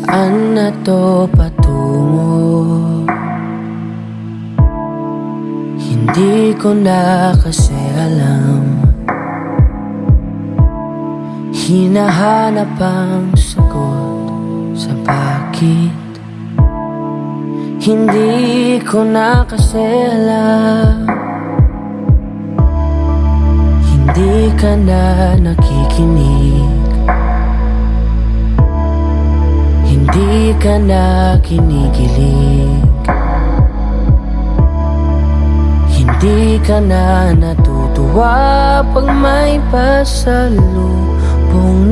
Saan na to patungo? Hindi ko na kasi alam. Hinahanap ang sagot sa bakit. Hindi ko na kasi alam. Hindi ka na nakikinig. Hindi ka na kinikilig. Hindi ka na natutuwa pag may pasalubong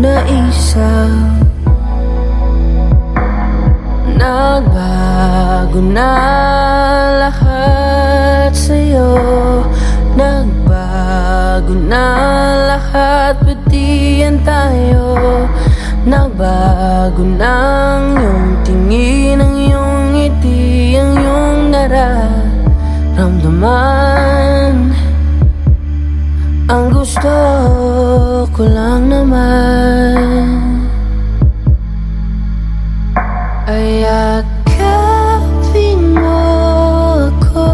na isa. Nagbago na lahat sa'yo. Nagbago na lahat, pati yan tayo. Nagbago na ang iyong tingin, ang iyong ngiti, ang iyong nararamdaman. Ang gusto ko lang naman ay yakapin mo ako,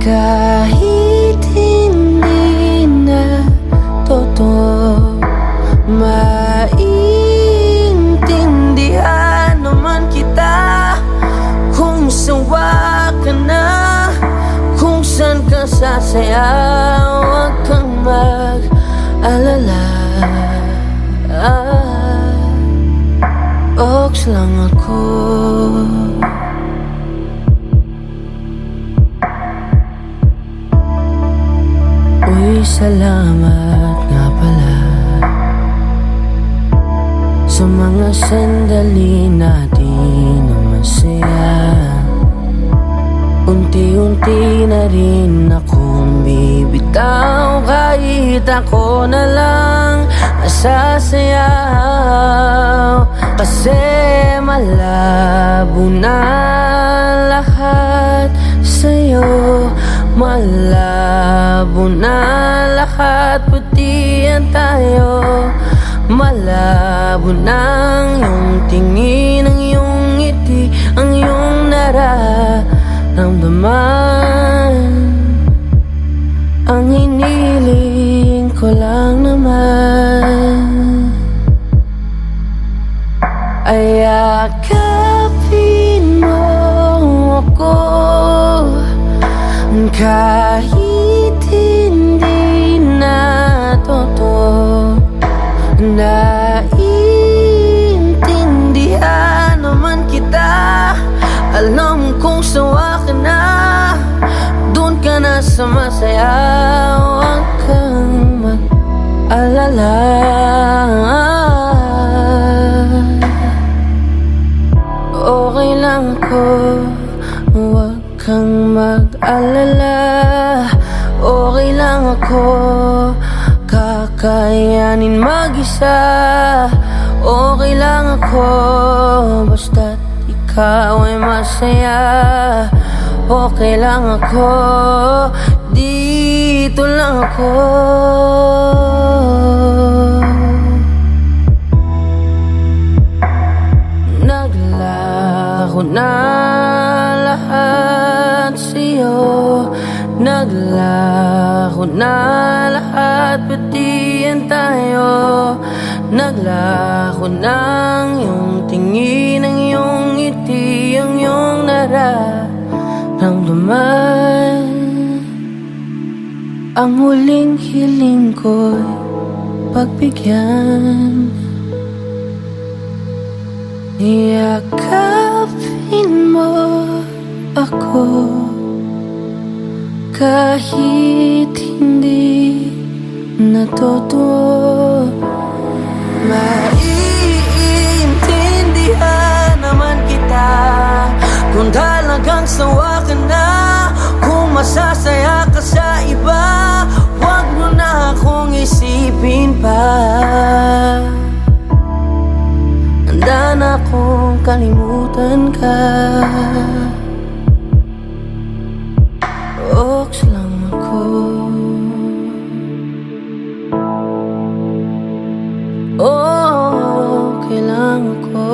kahit hindi na totoo. Maintindihan naman kita kung sawa ka na, kung saan ka sasaya. Huwag kang mag-alala. Ox lang ako. Uy, salamat nga pala sa mga sandali natin na masaya. Unti-unti na rin akong bibitaw, kahit ako na lang masasayaw. Kasi malabo na lahat sa'yo. Malabo na lahat, pati yan tayo. Malabo na ang iyong tingin, ang iyong ngiti, ang iyong nararamdaman. Ang hiniling ko lang naman ay yakapin mo ako, kahit hindi na totoo. Naiintindihan naman kita. Alam kong sawa ka na, doon ka na sa masaya. Huwag kang mag-alala. Okay lang ako. Huwag kang mag-alala. Okay lang ako. Kakayanin mag-isa. Okay lang ako, basta't ikaw ay masaya. Okay lang ako, dito lang ako. Naglaho na lahat sa'yo. Naglaho na lahat, pati yan tayo. Naglaho na ang iyong tingin, ang iyong ngiti, ang iyong nararamdaman. Ang huling hiling ko'y pagbigyan. Yakapin mo ako, kahit hindi na totoo. Maiintindihan naman kita kung talagang sawa ka na, kung masasaya ka sa iba. Huwag mo na akong isipin pa. Handa na akong kalimutan ka. Ox lang ako. Okay lang ko.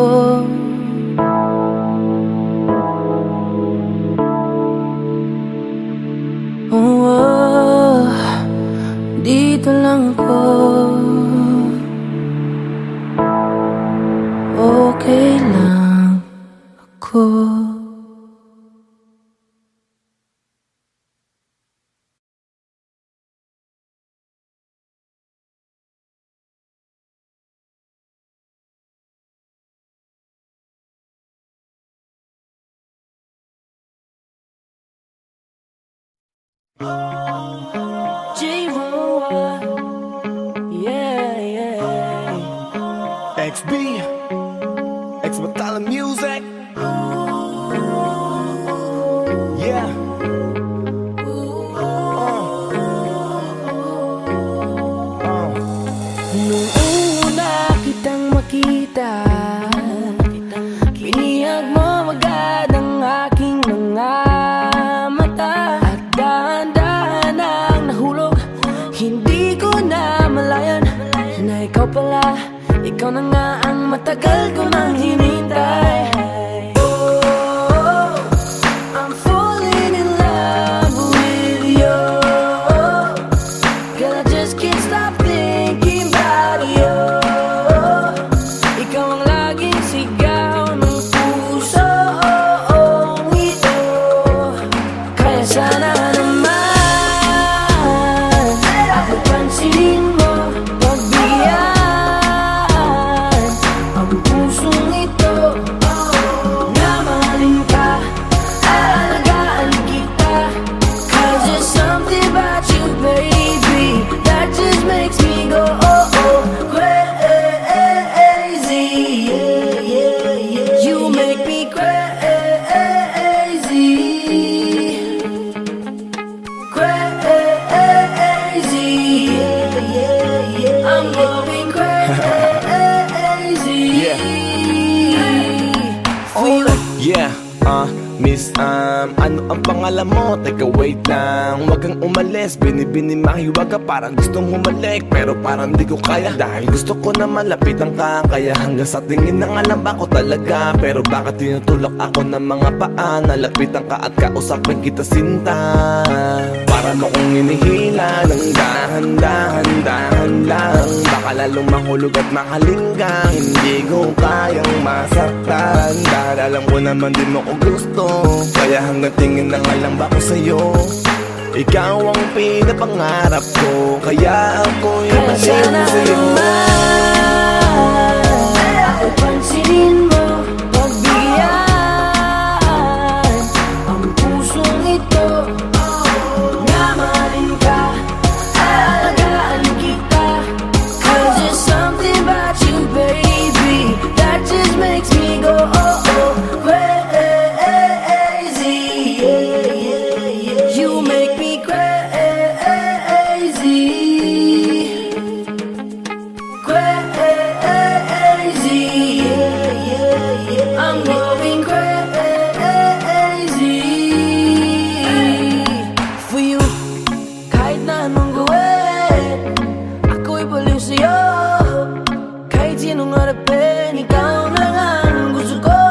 Oh, dito lang ako. Okay lang ako. J-Roa, yeah, yeah. XB, X-Battalion Music. Yeah. Nung una kitang makita, binihag mo agad ang aking mga mata. At dahan-dahan ang nahulog, hindi ko na malayan na ikaw pala, ikaw na nga ang matagal ko nang hinintay. Oh, I'm falling in love with you. Girl, I just can't stop thinking about you. Ikaw ang laging sigaw ng pusong ito. Kaya sana naman ako pansinin mo, pagbigyan ang pusong ito. Na mahalin ka, aalagaan kita. 'Cause there's something about you, baby, that just makes me go crazy. Yeah, yeah, yeah. You make me crazy, crazy. Yeah, yeah, yeah. I'm going crazy. Yeah. For you. Yeah, Miss, ano ang pangalan mo? Teka, wait lang. Wag kang umalis, binibini mahiwag ka. Parang gustong humalik, pero parang di ko kaya. Dahil gusto ko na malapitan ka. Kaya hanggang sa tingin na alam ko talaga. Pero bakit tinutulak ako ng mga paa? Nalapitan ka at kausapin kita, sinta. Para mo kong inihila ng dahan-dahan lang. Baka lalong mahulog at mahalinggang. Hindi ko kayang masaktan. Dahil alam ko naman di mo ko gusto. Kaya hanggang tingin na nga lang ba ko sa'yo? Ikaw ang pinapangarap ko. Kaya ako'y masin sa'yo. Ako pansinin mo, pagbigyan ang pusong ito. Na mahalin ka, aalagaan kita. 'Cause there's something about you, baby, that just makes me go crazy. Yeah, yeah, yeah. You make me crazy, crazy. Yeah, yeah, yeah. I'm going crazy for you. Kahit na anong gawin, ako'y baliw sa'yo. Kahit sinong harapin, ikaw na lang ang gusto ko.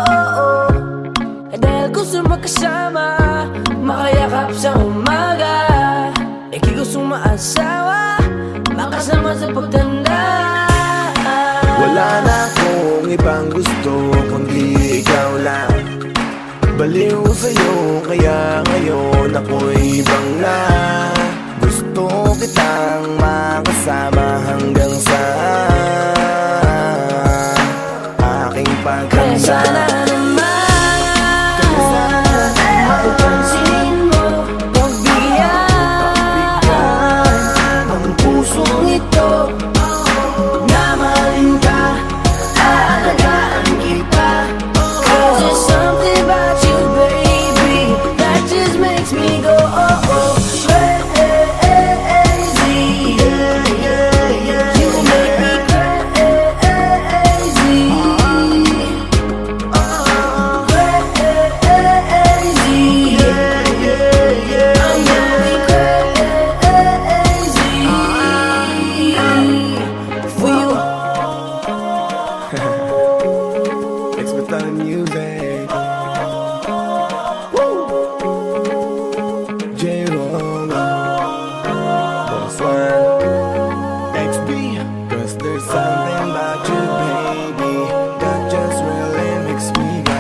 Dahil gusto magkasama, makayakap sa umaga. Ika'y gustong maasawa, makasama sa pagtanda. Wala na akong ibang gusto kundi ikaw lang. Baliw sa'yo, kaya ngayon ako'y ibang na. Gusto kitang makasama hanggang sa aking Kaya pagkanda. sana naman ako pansinin mo, pagbigyan ang pusong ito. Na mahalin ka, aalagaan kita. 'Cause there's something about you, baby, that just makes me go crazy. Yeah, yeah, yeah. You make me crazy. Next with the music. J-Roll, this one. XB, cause there's something about you, baby, that just really makes me go.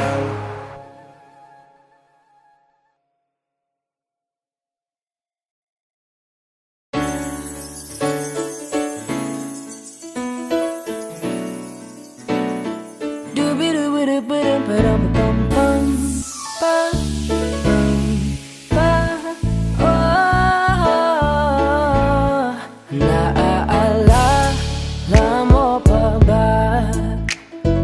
Naaalala mo pa ba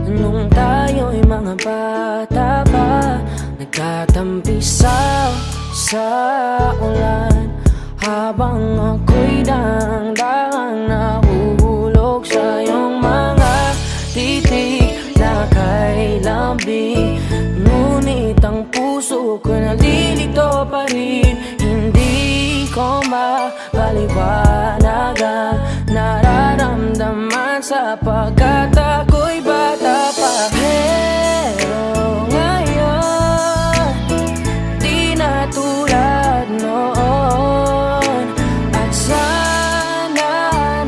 nung tayo'y mga bata pa, nagtatampisaw sa ulan, habang ako'y dang-dang nahuhulog sa iyong mga titig na kay lambi. Ngunit ang puso ko nalilito pa rin, hindi ko mapaliwanag ang nararamdaman sapagkat ako'y bata pa. Pero ngayon, di na tulad noon, at sana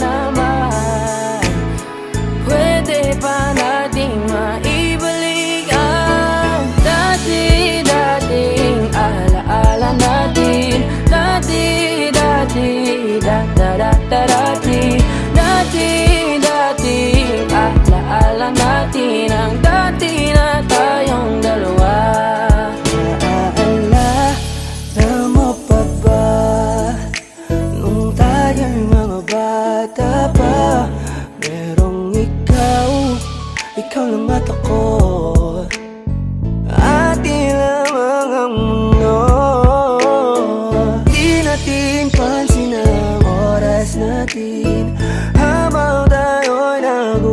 naman pwede pa nating maibalik ang dati-dating alaala natin. Dati-dating alaala natin, ang dati na tayong dalawa. Naaalala mo pa ba nung tayo'y mga bata pa, merong ikaw lang at ako, ating lamang ang mundo. Di natin pansin ang oras natin habang tayo'y nag-uusap.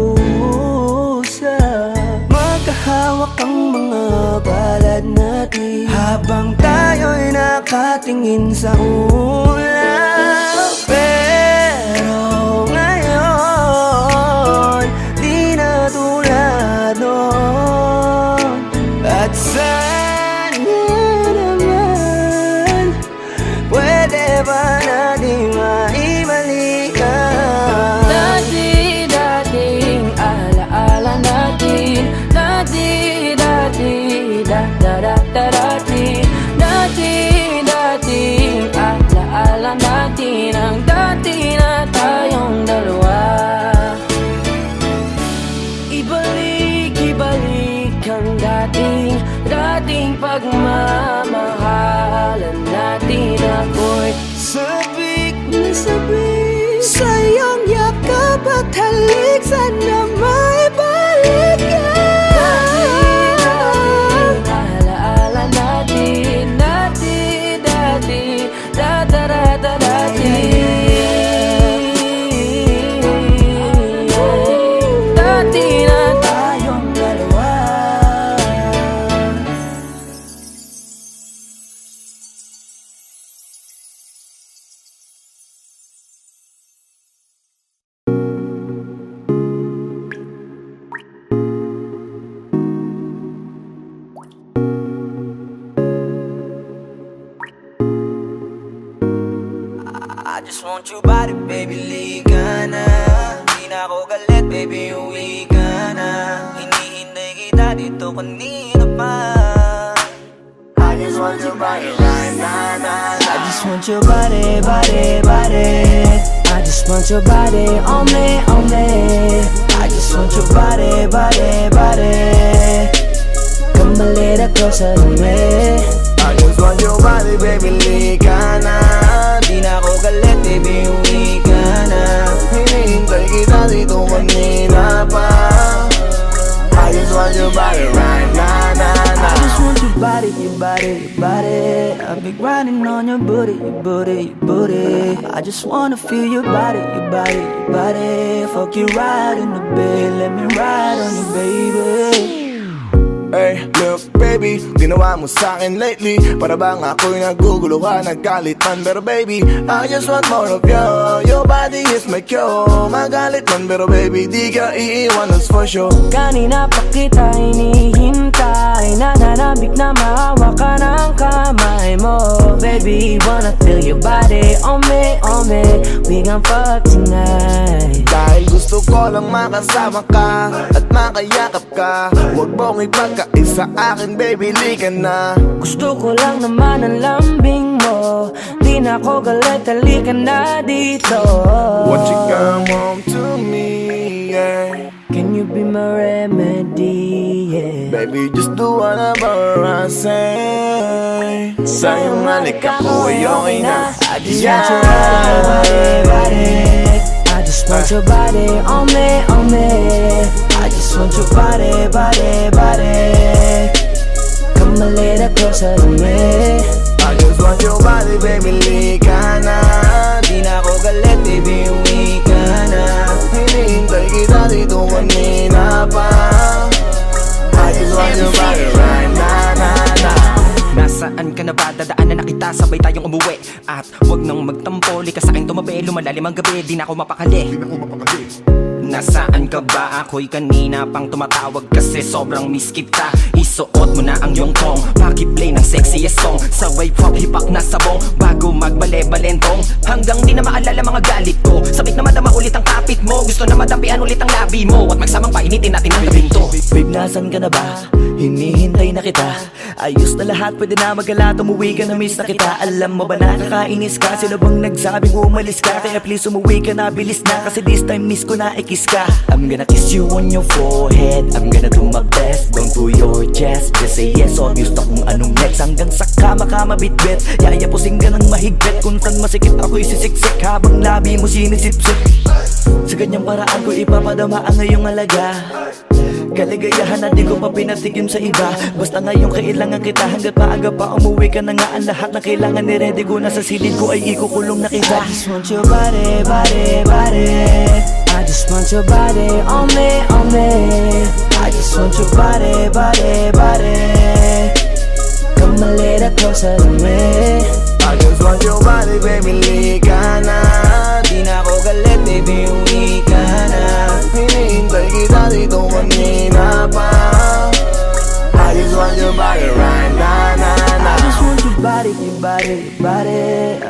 Magkahawak ang mga palad natin habang tayo'y nakatingin sa ulap. Pero ngayon, di na tulad noon, at sana naman pwede ba natin maibalik ang dati-dating alaala natin. Dati-dating alaala natin, ang dati na tayong dalawa. Ibalik ang dating pagmamahalan natin. Ako'y sabik na sabik sa iyong yakap at halik, sana maibalik ka. Dati-dating alaala natin, dati-dati na tayong dalawa. I just want your body, baby, liga na. Di na ako galit, baby, uwi ka na. Hinihintay kita dito kanina pa. I just want your body right now. I just want your body, body, body. I just want your body on me, on me. I just want your body, body, body. Come a little closer to me. I just want your body, baby, liga na. Di na ako galit, baby, uwi ka na. Hinihintay kita dito kanina pa. I just want your body right now, I just want your body, your body, your body. I've been grinding on your booty, your booty, your booty. I just wanna feel your body, your body, your body. Fuck you right in the bed, let me ride on you, baby. Hey, look baby, ginawa mo sa'kin lately para bang ako'y naguguluhan, naggalit man. Pero baby, I just want more of you. Your body is my cure. Magalit man pero baby, di ka iiwan, that's for sure. Kanina pa kita hinihintay, nananabik na mahawa ka ng kamay mo. Baby, wanna feel your body on me, on me. We gon' fuck tonight. Dahil gusto ko lang makasama ka at makayakap ka. Huwag mong ipagkaisa akin baby, lika na. Gusto ko lang naman ang lambing mo. Di na ako galit, halika na dito. Won't you come home to me, yeah. Can you be my remedy, yeah. Baby, just do whatever I say. Sa'yong halika ko ay okay na. I just want your body, body. I just want your body on me, on me. I just want your body, body, body. Come a little closer to me. I just want your body, baby, lika na. Di na ako galit, baby, uwi ka na. Hinihintay kita dito kanina pa. I just want your body right na, na, na. Nasaan ka na ba? Dadaanan na kita, sabay tayong umuwi. At wag nang magtampo, lika sa'kin tumabi. Lumalalim ang gabi, di na ako mapakali. Nasaan ka ba? Ako'y kanina pang tumatawag kasi sobrang miss kita. Isuot mo na ang iyong tong, pakiplay ng sexiest song. Sabay pop hipak na sabong, bago magbale-balentong. Hanggang di na maalala mga galit ko. Sabik na madama ulit ang kapit mo. Gusto na madampian ulit ang labi mo. At magsamang painitin natin ang gabing to. Babe, nasan ka na ba? Hinihintay na kita. Ayos na lahat, pwede na magala. Umuwi ka na, miss na kita. Alam mo ba nakakainis ka? Sino bang nagsabing umalis ka? Kaya please umuwi ka na, bilis na. Kasi this time miss ko na ikis ka. I'm gonna kiss you on your forehead. I'm gonna do my best, down to your chest. Just say yes, obvious na kung anong next. Hanggang sa kama ka mabitbit. Yayapusing ka ng mahigpit. Kung saan masikip ako'y sisiksik habang labi mo sinisipsip. Sa ganyang paraan ko ipapadama ang ngayong alaga. Kaligayahan na di ko pa pinatigim sa iba. Basta ngayon kailangan kita. Hanggat maaga pa umuwi ka na nga. Ang lahat na kailangan ni-ready ko. Nasa silid ko ay ikukulong na kita. I just want your body, body, body. I just want your body on me, on me. I just want your body, body, body. Come a little closer to me. I just want your body, baby, lika na. Di na ako galit, baby, uwi ka na. Hinihintay kita dito kanina pa. I just want your body right na, na, na. I just want your body, your body, your body.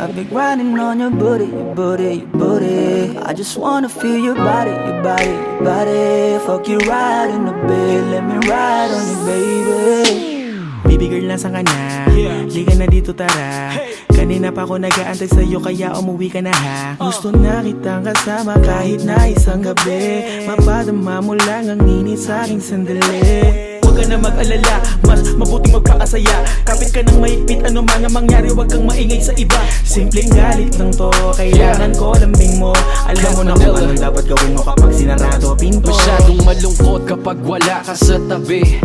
I've been grinding on your booty, your booty, your booty. I just wanna feel your body, your body, your body. Fuck you right in the bed, let me ride on you, baby. Baby girl, nasan ka na? Liga na dito, tara. Kanina pa ako nag-aantay sa'yo, kaya umuwi ka na ha. Gusto na kitang kasama kahit na isang gabi. Mapadama mo lang ang init sa'king sandali. Huwag ka na mag-alala, mas mabuting magpakasaya. Kapit ka ng mahigpit, ano man ang mangyari, huwag kang maingay sa iba. Simpleng galit lang to, kailangan ko lambing mo. Alam mo na kung anong dapat gawin mo kapag sinarado pinto. Masyadong malungkot kapag wala ka sa tabi.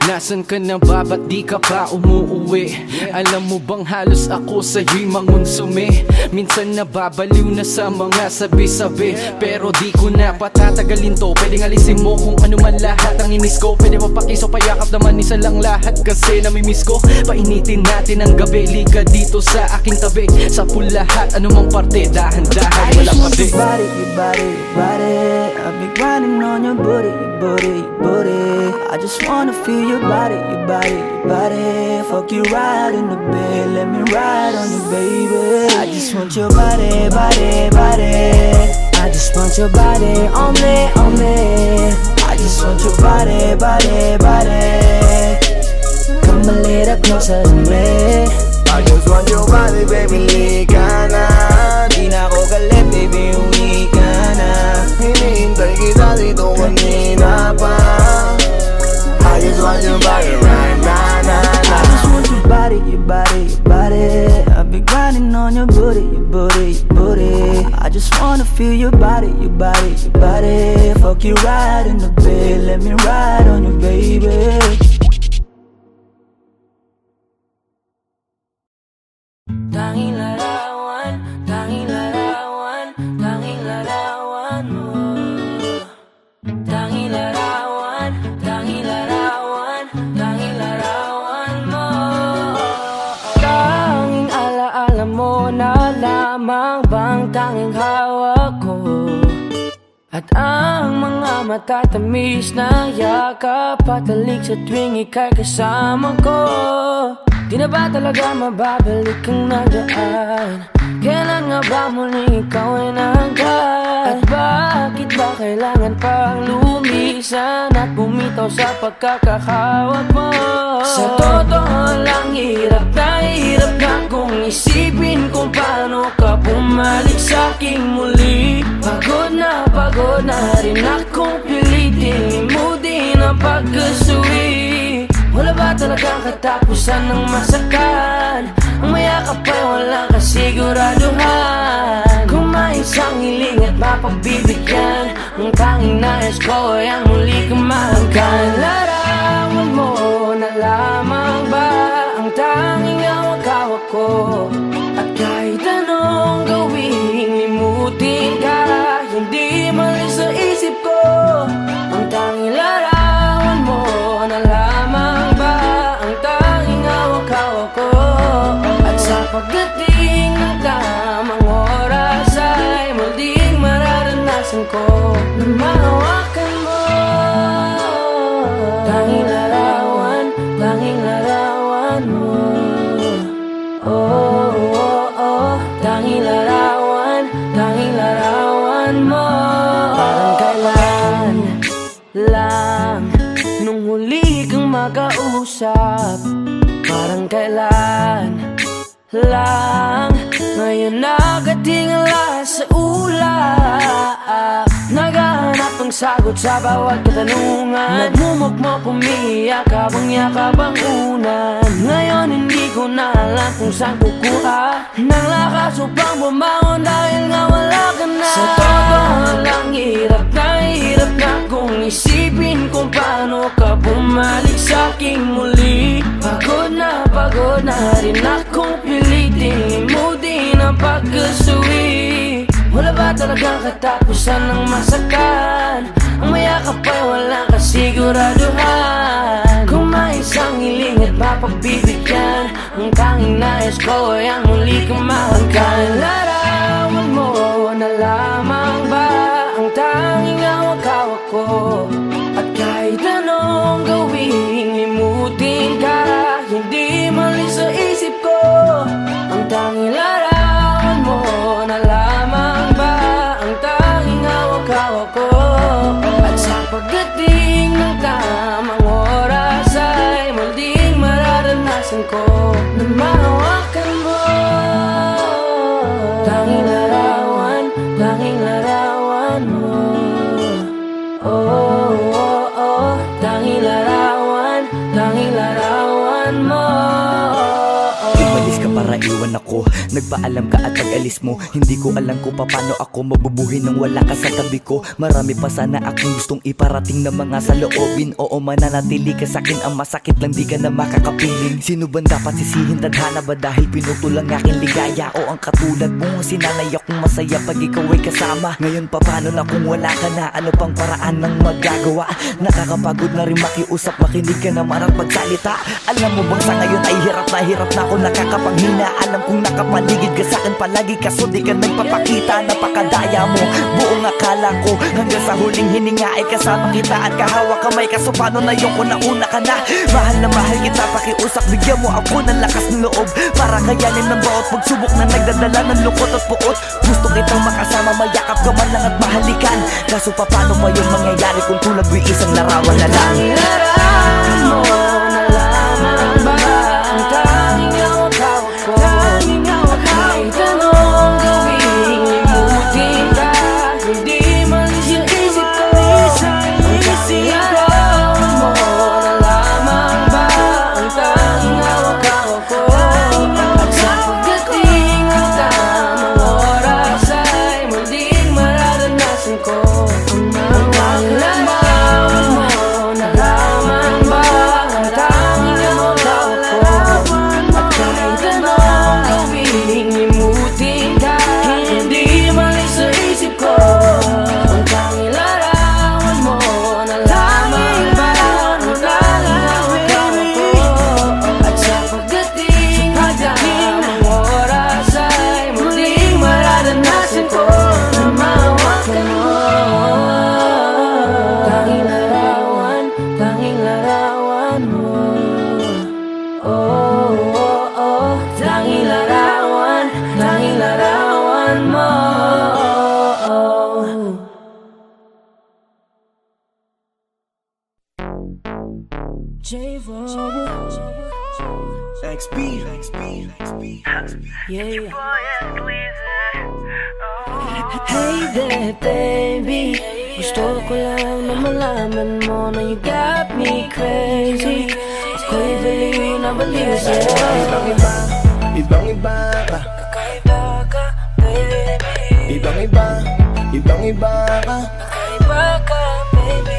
Nasaan ka na ba? Ba't di ka pa umuuwi? Alam mo bang halos ako sa'yo'y mangonsume. Minsan nababaliw na sa mga sabi-sabi, pero di ko na patatagalin to. Pwedeng alisin mo kung ano man lahat ang inis ko. Pwede mapakiso, payakap naman isa lang lahat. Kasi namimiss ko, painitin natin ang gabi. Liga dito sa aking tabi, sa pool lahat, anumang parte, dahan-dahan, wala pati. Your body, your body, your body. I've been grinding on your booty, your booty, your booty. I just wanna feel your body, your body, your body. Fuck you right in the bed, let me ride on you, baby. I just want your body, body, body. I just want your body on me, on me. I just want your body, body, body. Come a little closer to me. I just want your body, baby, lika na. Di na ako galit, baby, uwi ka na. Hinihintay kita dito kanina pa. I just want your body right na, na, na. I just want your body, your body, your body. I've been grinding on your booty, your booty, your booty. I just wanna feel your body, your body, your body. Fuck you right in the bed, let me ride on you, baby. Tanging larawan, tanging larawan, tanging larawan mo. Tanging larawan, tanging larawan, tanging matatamis na yakap Patalig sa tuwing ika'y kasama ko. Di na ba talaga mababalik ang nagaan? Kailan nga ba muling ikaw ay nangkat? At bakit ba kailangan pang lumisan at bumitaw sa pagkakahawak mo? Sa totoo lang hirap na kung isipin kung paano ka bumalik sa'king muli. Pagod na rin akong pilitin limutin ang pagkasuwi. Wala ba talagang katapusan ng masakan? Ang mayakap ay walang kasiguraduhan. Kung may isang hiling at mapagbibigyan, ang tanging nais ko ay ang muli kang mahanggan. Larawan mo na lamang ba ang tanging hawak-hawak ko? At kahit anong gawing limutin ka, hindi malis sa isip ko. Ang tanging larawan mo na lamang ba ang tanging hawak-hawak ko? At sa pagdating ng tamang oras ay muling mararanasan ko na mahawakan mo. Tanging larawan mo. Oh, oh, oh. Tanging larawan mo. Parang kailan lang nung huli kang makausap. Parang kailan lang ngayon nakatingala sa ulap. Naghahanap ng sagot sa bawat katanungan. Nagmumukmok, umiiyak habang yakap ang unan. Ngayon hindi ko na alam kung saan kukuha ng lakas upang bumangon dahil nga wala ka na. Sa totoo lang hirap na kung isipin kung paano ka bumalik sa'king muli. Pagod na rin akong pilitin limutin ang pagkasuwi. Wala ba talagang katapusan ng masakan? Ang mayakap ay walang kasiguraduhan. Kung may isang hiling at mapagbibigyan, ang tanging nais ko ay ang muli kang mahanggan. Larawan mo na lamang ba ang tanging hawak-hawak ko? At kahit anong gawing limutin ka, hindi malis sa isip ko. Ang tanging larawan mo na lamang ba ang tanging hawak-hawak ko? At sa pagdating ng tamang oras ay muling mararanasan ko na mahawakan mo. Tanging larawan mo. Oh, oh, oh. Tanging larawan mo. Ibalis ka para iwan ako. Nagpaalam ka at pag-alis mo, hindi ko alam kung paano ako mabubuhay nang wala ka sa tabi ko. Marami pa sana akong gustong iparating na mga saloobin. Oo, mananatili ka sa'kin, ang masakit lang di ka na makakapiling. Sino ba dapat sisihin? Tadhana ba dahil pinutol ang aking ligaya? O ang katulad mo, sinanay akong masaya pag ikaw ay kasama. Ngayon paano na kung wala ka na? Ano pang paraan ng magagawa? Nakakapagod na rin makiusap, makinig ka naman at magsalita. Alam mo bang sa ngayon ay hirap na ako nakakapanghina. Alam kong nakapaligid ka sa'kin palagi, kaso di ka nagpapakita. Napakadaya mo, buong akala ko hanggang sa huling hininga ay kasama kita at kahawak kamay. Kaso paano na yung kung nauna ka na? Mahal na mahal kita, pakiusap, bigyan mo ako ng lakas ng loob para kayanin ng bawat pagsubok na nagdadala ng lungkot at puot. Gusto kitang makasama, mayakap ka man lang at mahalikan. Kaso paano pa yung mangyayari kung tulad mo'y isang larawan na lang? Larawan mo na lamang ba ang tanging hawak-hawak ko? Kahit anong gawing limutin ka, hindi malis yung isip ko. Ang tanging larawan mo na lamang ba ang tanging hawak-hawak ko? At sa pagdating ng tamang oras ay muling mararanasan ko ang tanging larawan mo na lamang ba XP. Yeah. Hey there, baby. Gusto ko lang na malaman mo na you got me crazy. Ako'y baliw na baliw sa'yo. Ibang-iba ka. Kakaiba ka, baby. Ibang-iba ka. Kakaiba ka, baby.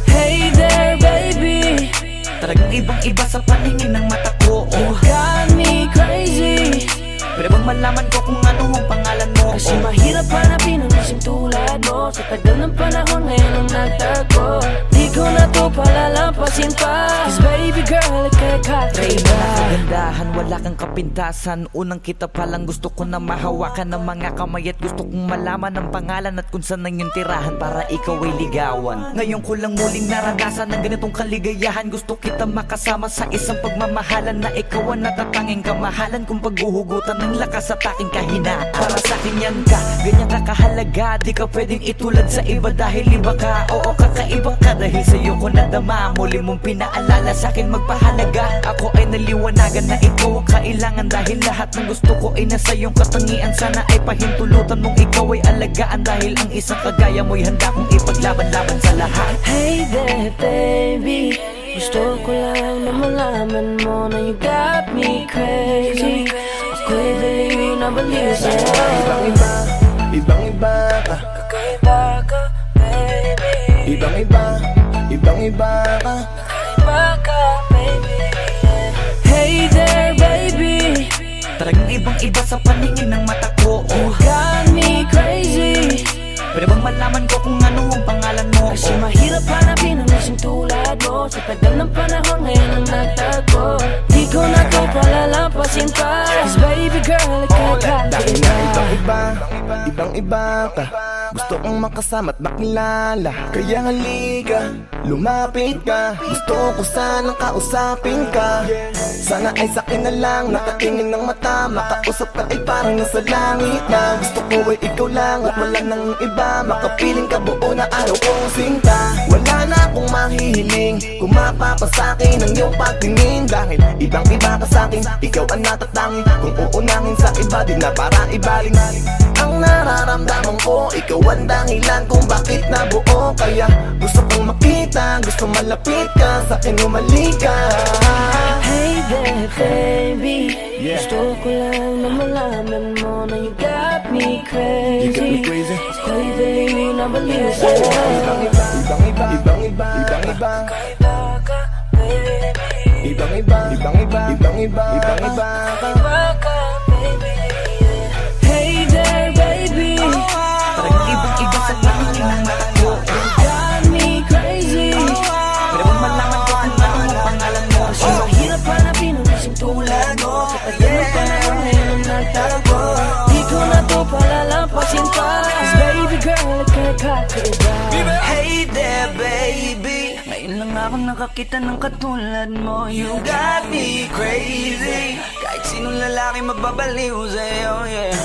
Hey there, baby. Talagang ibang-iba sa paningin ng mata ko. You got me crazy. Pwede bang malaman ko kung ano ang pangalan mo? Kasi mahirap hanapin ang isang tulad mo. Sa tagal ng panahon ngayon ang nagtago. Di ko na to palalampasin pa. Cause baby girl, ika'y kakaiba. Kagandahan, wala kang kapintasan. Unang kita palang gusto ko na mahawakan ng mga kamay. At gusto kong malaman ang pangalan at kung saan ang iyong tirahan para ikaw ay ligawan. Ngayon ko lang muling naranasan ng ganitong kaligayahan. Gusto kita makasama sa isang pagmamahalan na ikaw ang natatanging kamahalan kung paghuhugutan ng lakas at aking kahinaan. Para sa akin yan ka, ganyan ka kahalaga. Di ka pwedeng itulad sa iba dahil iba ka. Oo, kakaiba ka dahil sa'yo ko nadama. Muli mong pinaalala sa akin magpahalaga. Ako ay naliwanagan na ikaw ang kailangan. Dahil lahat ng gusto ko ay nasa iyong katangian. Sana ay pahintulutan mong ikaw ay alagaan. Dahil ang isang kagaya mo'y handa kong ipaglaban-laban sa lahat. Hey there, baby. Gusto ko lang na malaman mo na you got me crazy. Ako'y baliw na baliw sa'yo. Ibang-iba ka. Kakaiba ka, baby. Ibang-iba ka. Kakaiba ka, baby. Hey there, baby. Talagang ibang-iba sa paningin ng mata ko. You got me crazy. Pwede bang malaman ko kung ano ang pangalan mo? Kasi mahirap hanapin ang isang tulad mo. Sa tagal ng panahon ngayon ang nagtago. Di ko na to palalampasin pa. Cause baby girl, ika'y Dahil na kakaiba. ibang-iba ka. Gusto kong makasama at makilala. Kaya halika, lumapit ka. Gusto ko sanang kausapin ka. Sana ay sakin na lang, nakatingin ng mata. Makausap ka ay parang nasa langit na. Gusto ko ay ikaw lang at wala nang iba. Makapiling ka buo na araw kong sinta. Wala na akong mahihiling kung mapapasakin ang iyong pagtingin. Dahil ibang-iba ka sa'kin, ikaw ang natatangin. Kung uunangin sa iba, di na para ibaling. Ang nararamdaman ko, ikaw ang dahilan kung bakit nabuo. Kaya gusto kong makita, gusto malapit ka, sa'kin umalik ka. Hey there, baby. Gusto ko lang na malaman mo na you got me crazy. You got me crazy. Ako'y baliw na baliw sa'yo. Ibang-iba. Kakaiba ka, baby. Ibang-iba ka. Kakaiba ka, baby. Hey there, baby. Talagang ibang-iba sa paningin ng mata ko. You got me crazy. Pwede bang malaman ko kung ano ang pangalan mo? Kasi mahirap hanapin ang isang tulad mo. Sa tagal ng panahon ngayon ang nagtago. Di ko na to palalampasin pa. Cause baby girl, ika'y kakaiba. Hey there, baby. Ngayon lang ako nakakita ng katulad mo. You got me crazy. Kahit sinong lalaki magbabaliw sa'yo, yeah.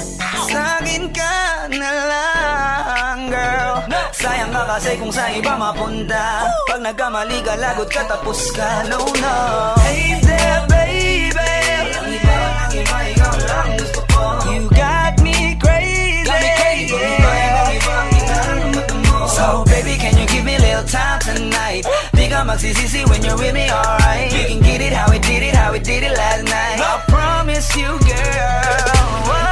Sa'kin ka na lang, girl. Sayang ka kasi kung sa iba mapunta. Pag nagkamali ka, lagot ka, tapos ka, no, no. Hey there, baby. Ang iba, ikaw lang gusto ko. You got me crazy. So baby, can you give me a little time tonight? Di ka magsisisi when you're with me, alright? We can get it how we did it last night. I promise you, girl.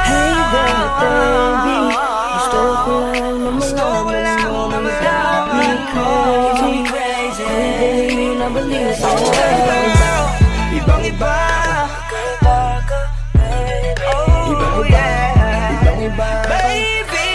Hey there, baby. Gusto ko lang na malaman mo na you got me crazy. Ako'y baliw na baliw sa'yo. Ibang-iba. Kakaiba ka, baby. Oh yeah. Ibang-iba. Baby.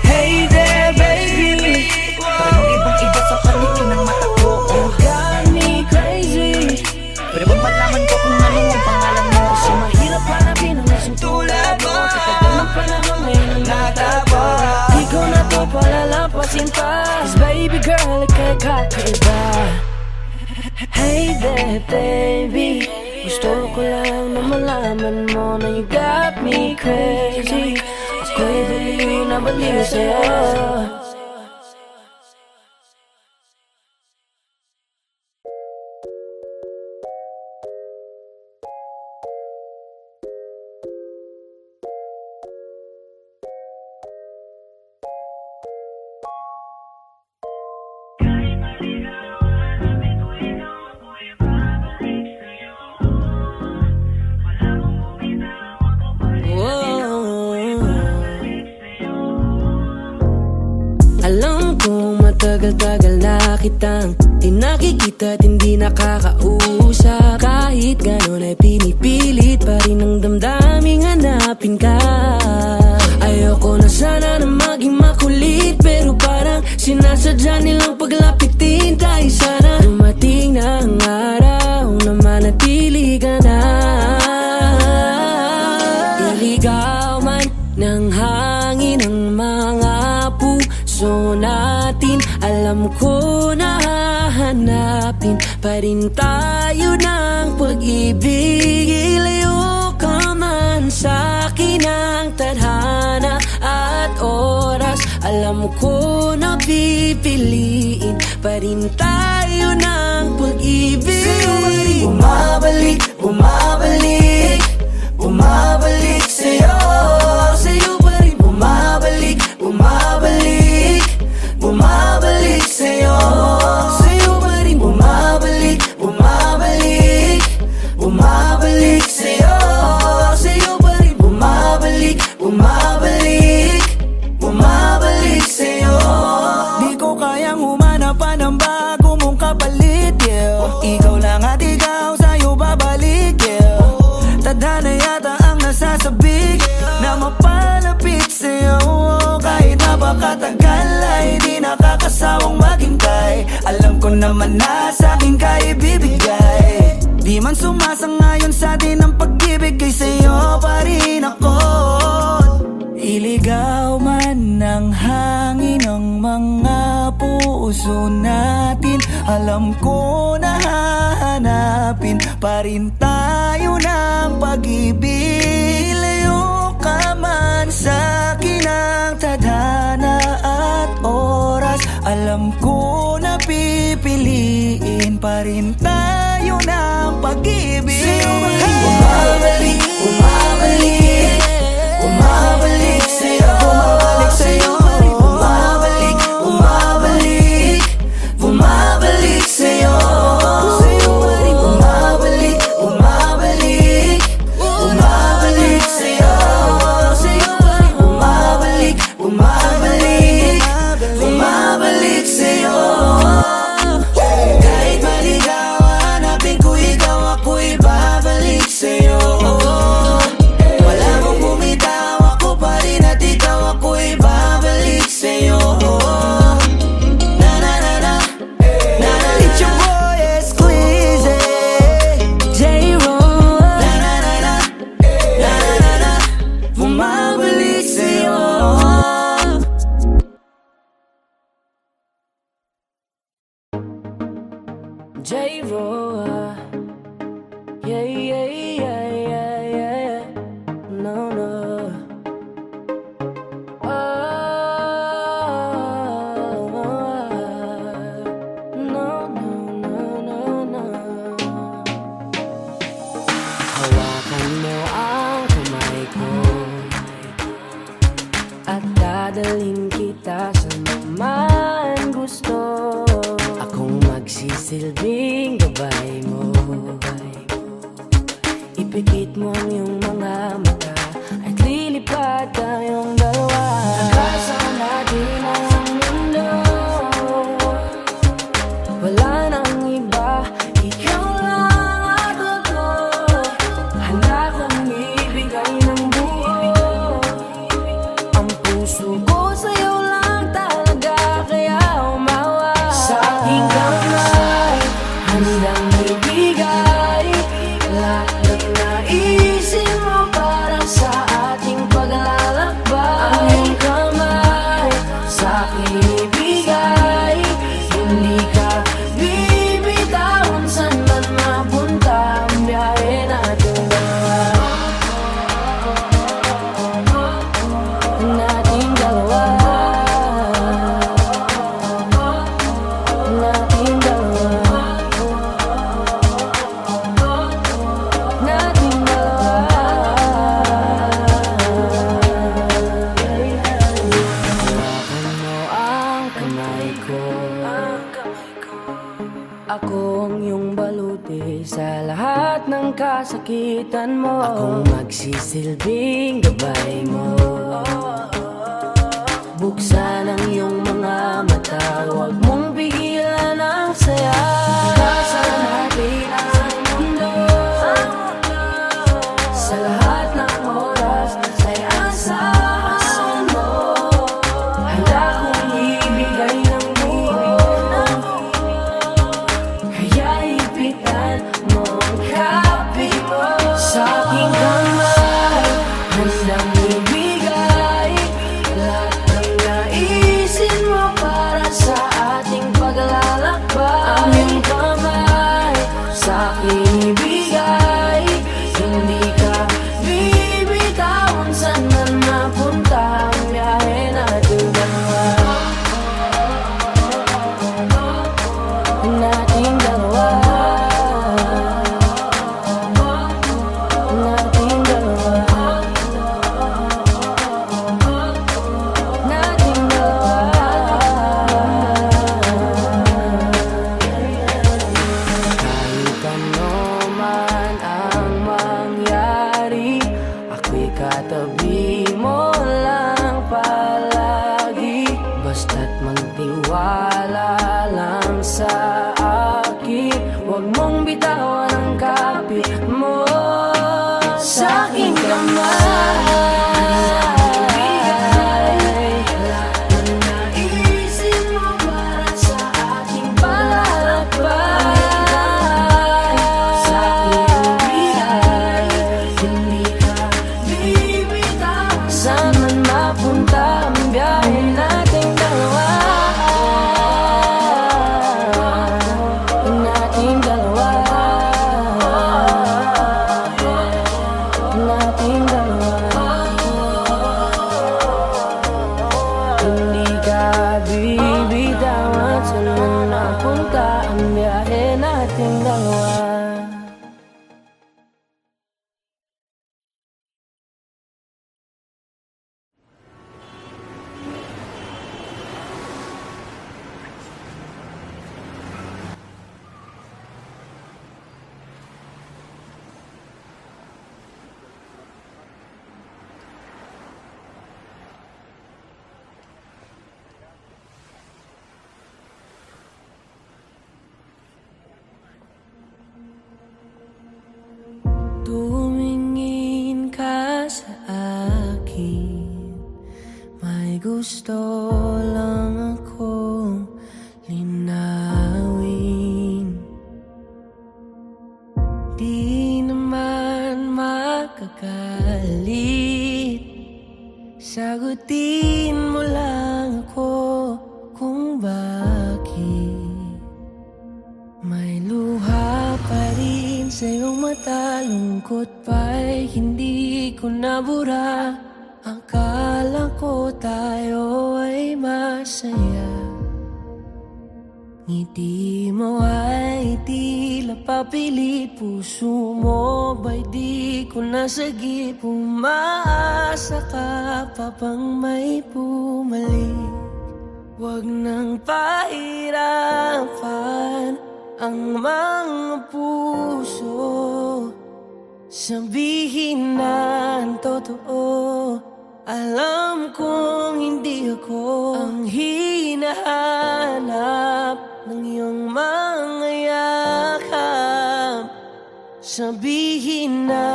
Hey there, baby. Talagang ibang-iba sa paningin ng mata ko. You got me crazy. Pwede bang malaman ko kung ano ang pangalan mo? Kasi mahirap hanapin ang isang tulad mo. Sa tagal ng panahon ngayon ang nagtago. Di ko na to palalampasin pa. Cause baby girl, ika'y kakaiba. Hey there, baby. Gusto ko lang na malaman mo na you got me crazy. Ako'y baliw na baliw sa'yo. kitang di nakikita at hindi nakakausap. Kahit ganon ay pinipilit pa rin ang damdaming hanapin ka. Ayoko na sana na maging makulit, pero parang sinasadya nilang paglapitin. Dahil sana dumating na ang araw na manatili ka na. Iligaw man ng hangin ang mga puso natin, alam ko na hahanapin pa rin tayo ng pag-ibig. Ilayo ka man sa'kin ang tadhana at oras, alam ko na pipiliin pa rin tayo ng pag-ibig. Bumabalik, bumabalik, bumabalik sa'yo, sa'yo pa rin. Bumabalik, bumabalik, bumabalik sa'yo, sa'yo pa rin. Bumabalik, bumabalik, bumabalik sa'yo, sa'yo pa rin. Bumabalik, bumabalik, bumabalik sa'yo. Di ko kayang humanap pa ng bago mong kapalit, yeah. Ikaw lang at ikaw, sa'yo babalik, yeah. Tadhana yata ang nasasabik na mapalapit sa'yo. Kahit napakatagal ay di nakakasawang maghintay. Alam ko naman na sa'kin ka ibibigay. Di man sumasangayon sa'tin ang pag-ibig, kay sa'yo pa rin ako. Iligaw man ng hangin ang mga puso natin, alam ko na hahanapin pa rin tayo ng pag-ibig. Ilayo ka man sa'kin ang tadhana at oras, alam ko na pipiliin pa rin tayo ng pag-ibig. Bumabalik, bumabalik, bumabalik sa'yo, bumabalik sa'yo. Bumabalik, bumabalik, bumabalik sa'yo, sa'yo pa rin. Bumabalik, bumabalik, bumabalik sa'yo, sa'yo pa rin. Bumabalik, bumabalik, bumabalik sa'yo. Kahit maligaw, hanapin ko ikaw, ako'y babalik sa'yo. Wala mong bumitaw, ako pa rin at ikaw, ako'y babalik sa'yo. Na na na na, na na. It's your boy Esclize, J-Ro. Na na na na, na na na, bumabalik sa'yo. J-Ro, yeah, yeah, yeah, yeah, yeah. No, no. Hawakan mo ang kamay ko at dadalhin kita sa man gusto. Akong magsisilbing gabay mo. Ipikit mo ang iyong mga mata at lilipad tayong dalawa. Kasama natin ang mundo, wala nang iba, ikaw lang at ako. Handa kong ibigay ng buo ang puso ko sa'yo lang talaga, kaya umawa. Sa aking kamay, handang ibigay lahat ng naisin mo para sa ating paglalakbay. Ang iyong kamay sa akin ibigay, hindi ka bibitawan saan man mapunta ang biyahe natin dalawa. Nating dalawa, nating dalawa, nating dalawa. Hawakan mo ang kamay ko, ako ang iyong baluti sa lahat ng kasakitan mo. Akong magsisilbing gabay mo. Buksan ang iyong mga mata, huwag mong pigilan masaya. Takasan natin ang mundo, sa lahat ng oras ay asahan mo. Handa kong ibigay ng buo, kaya ipitan mo ang kapit mo. Sa aking kamay, handang ibigay lahat ng naisin mo para sa ating paglalakbay. Ang iyong kamay sa aking ibigay, hindi ka bibitawan. Saan man mapunta ang biyahe natin dalawa, nating dalawa, nating dalawa, nating dalawa. Kahit ano man ang mangyari, ako'y katabi mo lang palagi. Basta't magtiwala lang sa akin, huwag mong bitawan ang kapit mo. Sa aking kamay, lahat ng naisin mo para sa ating paglalakbay. Sa aking bigay, hindi ka bibitawan. Saan man mapunta ang biyahe nating dalawa, nating dalawa, nating dalawa. Hindi ka bibitawan. Saan man napunta ang biyahe nating dalawa. Tumingin ka sa akin, may gusto lang akong linawin. Di naman makagalit, sagutin mo lang ako kung bakit may luha pa rin sa iyong mata. Lungkot pa'y hindi ko nabura. Akala ko tayo ay masaya. Ngiti mo ay tila papilit, puso mo ba'y di ko nasagip. Umaasa ka pa bang may bumalik? Huwag nang pahirapan ang mga puso, sabihin na ang totoo. Alam kong hindi ako ang hinahanap ng iyong mga yakap. Sabihin na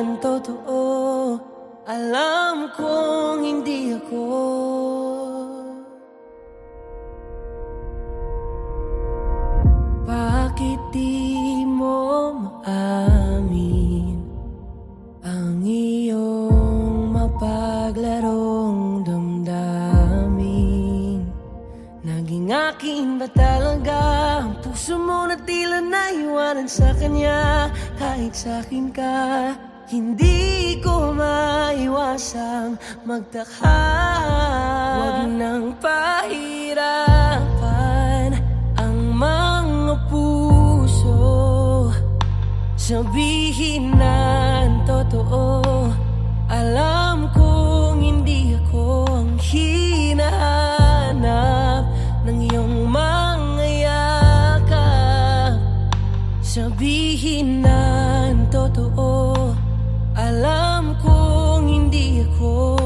ang totoo. Alam kong hindi ako. Bakit di mo maamin ang iyong mapaglarong damdamin? Naging akin ba talaga ang puso mo na tila naiwanan sa kanya? Kahit sa'kin ka, hindi ko maiwasang magtaka. Huwag nang pahirapan ang mga puso, sabihin na ang totoo. Alam kong hindi ako ang hinahanap ng iyong mga yakap. Sabihin na ang totoo. Alam kong hindi ako,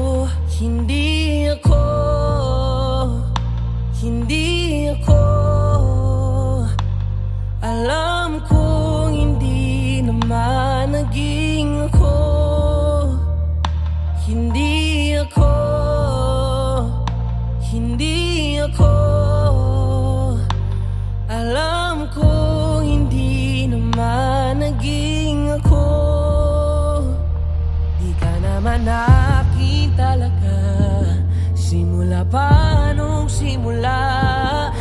hindi ako, hindi ako, naman akin talaga. Simula pa nung simula,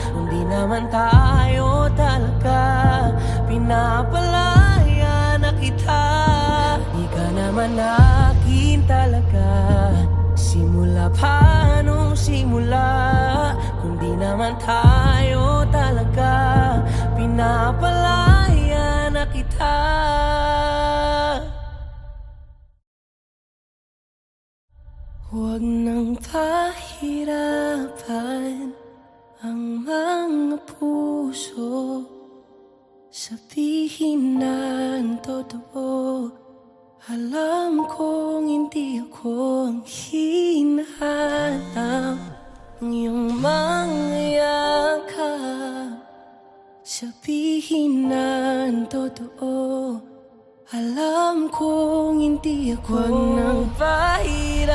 hindi naman tayo talaga. Pinapalaya na kita. Di ka naman akin talaga. Simula pa nung simula, kundi naman tayo talaga. Pinapalaya na kita. Huwag nang pahirapan ang mga puso. Sabihin na ang totoo. Alam kong hindi ako ang hinahanap ng iyong mga yakap. Sabihin na ang totoo. Alam kong hindi ako. Huwag nang pahirapan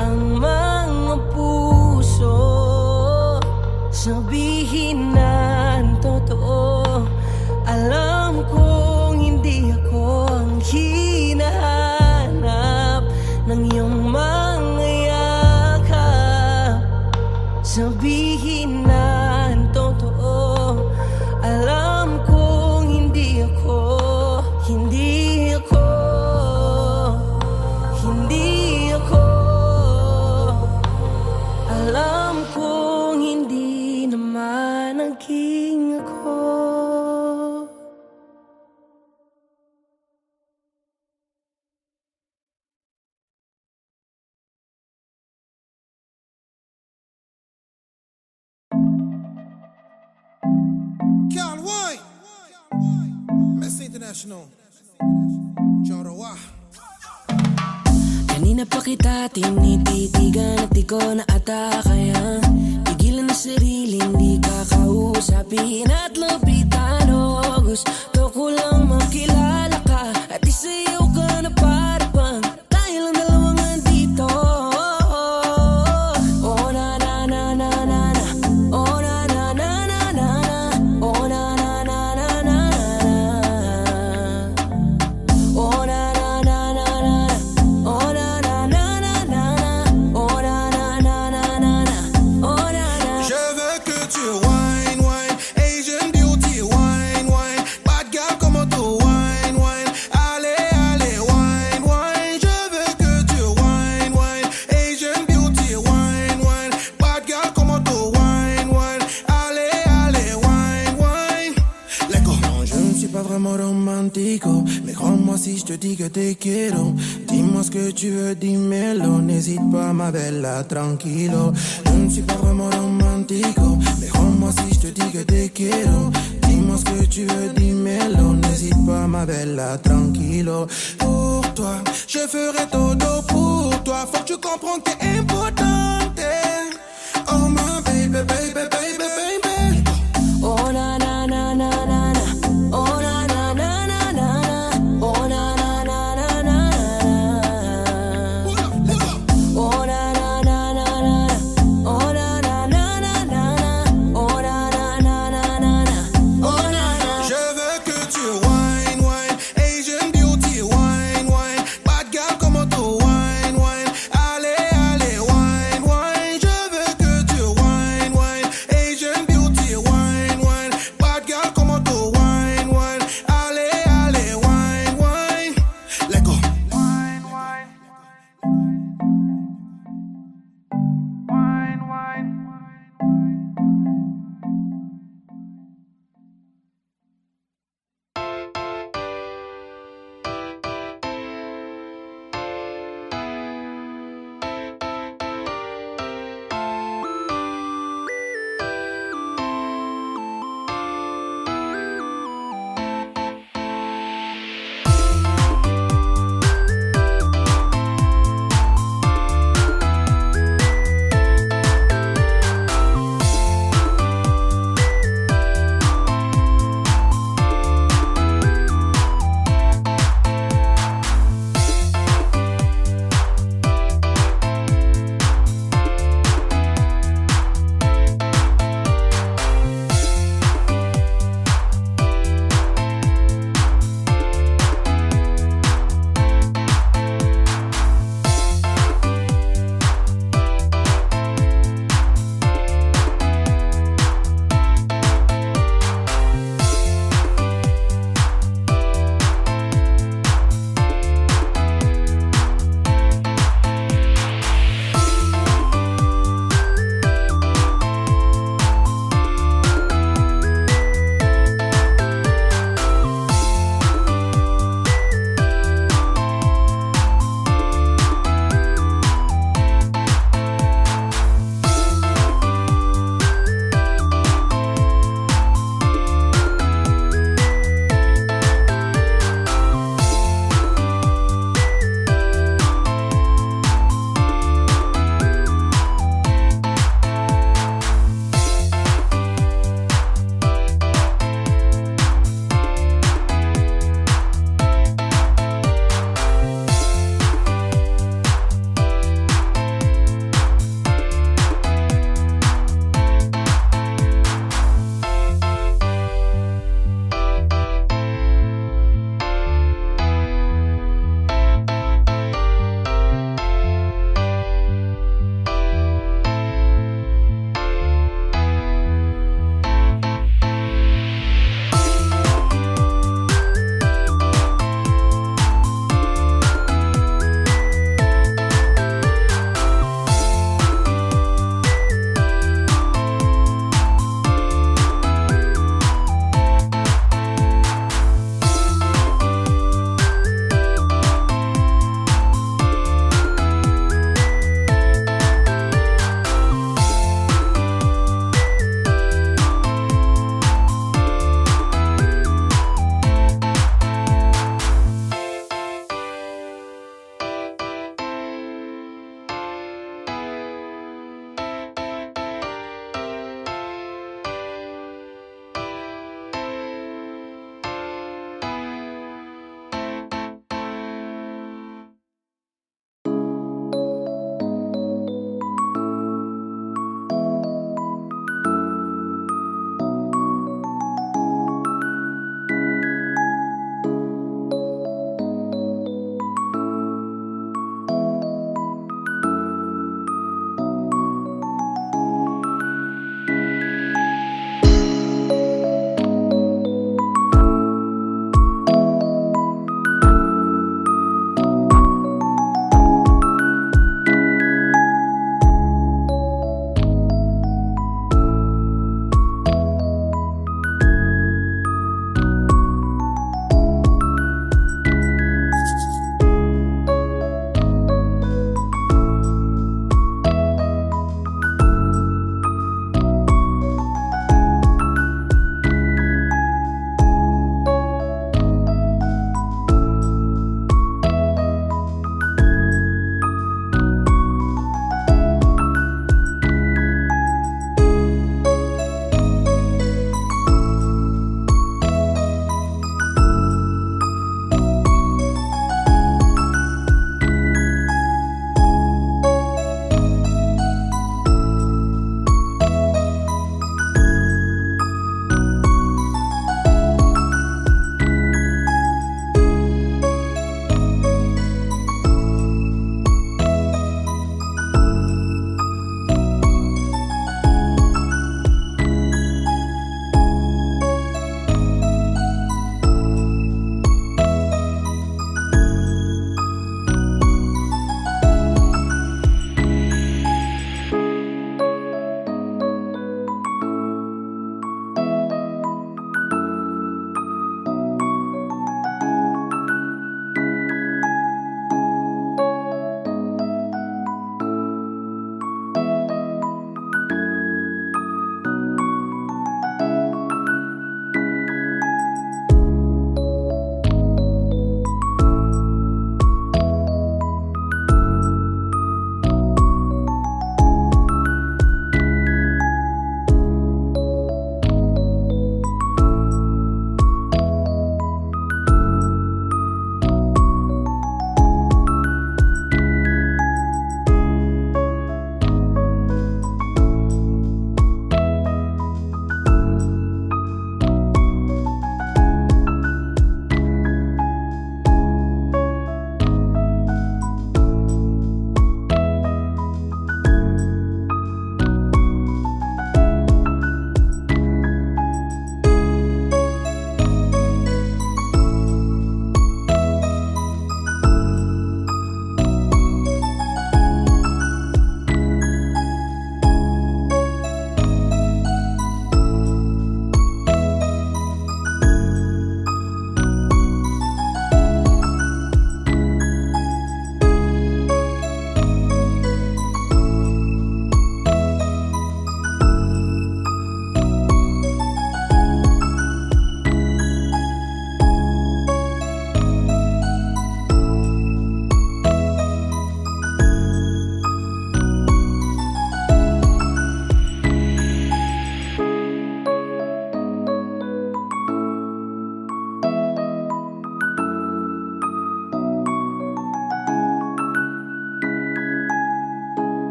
ang mga puso. Sabihin na ang totoo. Alam kong hindi ako ang hinahanap ng iyong mga yakap. Sabihin na ang totoo. Alam kong hindi ako. Hindi ako, hindi ako. Alam kong hindi naman naging ako. Carl White, Messi International. Jorowa. Kanina pa kita tinititigan at di ko na ata kaya pigilan na sariling di ka kausapin at lapitan. O gusto ko lang makilala ka at isayaw ka na para bang tayo lang dalawang andito. Oh na na na na na na. Oh na na na na na na. Oh na na na na na na. Oh na na na na na. Oh na na na na na. Oh na na na na na na. Oh na na. Je veux que tu wine, wine, Asian beauty, wine, wine. Bad girl, comment tu wine, wine. Allez, allez, wine, wine. Je veux que tu wine, wine, Asian beauty, wine, wine. Bad girl, comment tu wine, wine. Allez, allez, wine, wine. Les gars, non, je ne suis pas vraiment romantico, mais crois-moi si je te dis que te quiero. Dis-moi ce que tu veux, dis-moi-le. N'hésite pas, ma bella, tranquilo. Je ne suis pas vraiment romantico, mais crois-moi si je te dis que te quiero. Dis-moi ce que tu veux, dis-moi-le. N'hésite pas, ma bella, tranquilo. Pour toi, je ferai todo pour toi. Faut que tu comprennes que t'es importante. Oh my baby, baby, baby, baby. Oh na na na na na na. Oh na na na na na na. Oh na na na na na na. Oh na na na na na. Oh na na na na na. Oh na na na na na. Oh na na. Je veux que tu wine, wine, Asian beauty, wine, wine. Bad girl, comment tu wine, wine. Allez, allez, wine,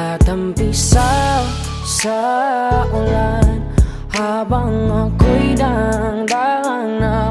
Tatampisaw sa ulan habang ako'y dang-dang na